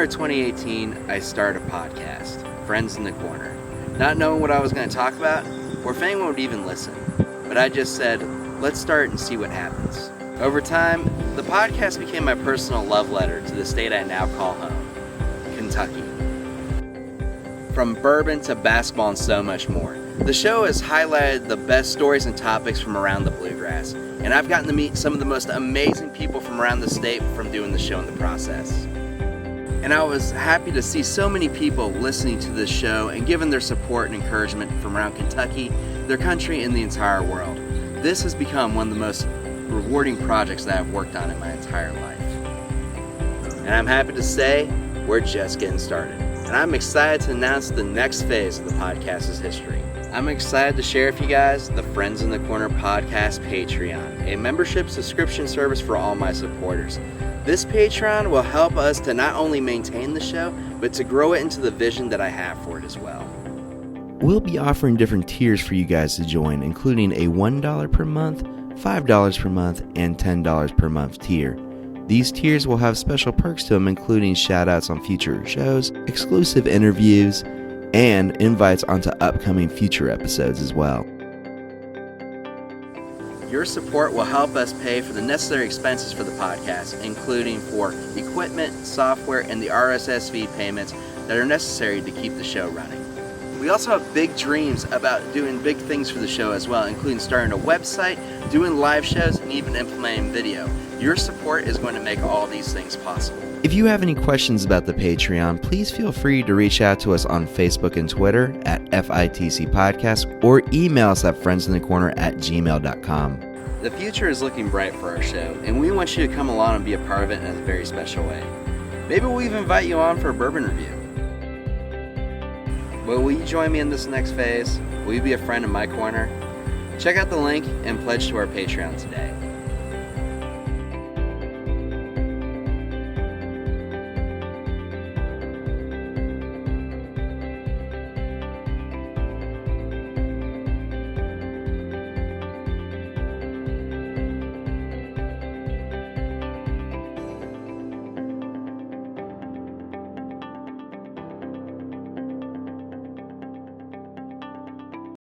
of 2018, I started a podcast, Friends in the Corner. Not knowing what I was going to talk about, or if anyone would even listen. But I just said, let's start and see what happens. Over time, the podcast became my personal love letter to the state I now call home, Kentucky. From bourbon to basketball and so much more, the show has highlighted the best stories and topics from around the bluegrass, and I've gotten to meet some of the most amazing people from around the state from doing the show in the process. And I was happy to see so many people listening to this show and giving their support and encouragement from around Kentucky, their country, and the entire world. This has become one of the most rewarding projects that I've worked on in my entire life. And I'm happy to say, we're just getting started. And I'm excited to announce the next phase of the podcast's history. I'm excited to share with you guys the Friends in the Corner podcast Patreon, a membership subscription service for all my supporters. This Patreon will help us to not only maintain the show, but to grow it into the vision that I have for it as well. We'll be offering different tiers for you guys to join, including a $1 per month, $5 per month, and $10 per month tier. These tiers will have special perks to them, including shoutouts on future shows, exclusive interviews, and invites onto upcoming future episodes as well. Your support will help us pay for the necessary expenses for the podcast, including for equipment, software, and the RSS payments that are necessary to keep the show running. We also have big dreams about doing big things for the show as well, including starting a website, doing live shows, and even implementing video. Your support is going to make all these things possible. If you have any questions about the Patreon, please feel free to reach out to us on Facebook and Twitter at FITC Podcast or email us at friendsinthecorner@gmail.com. The future is looking bright for our show, and we want you to come along and be a part of it in a very special way. Maybe we'll even invite you on for a bourbon review. Well, will you join me in this next phase? Will you be a friend in my corner? Check out the link and pledge to our Patreon today.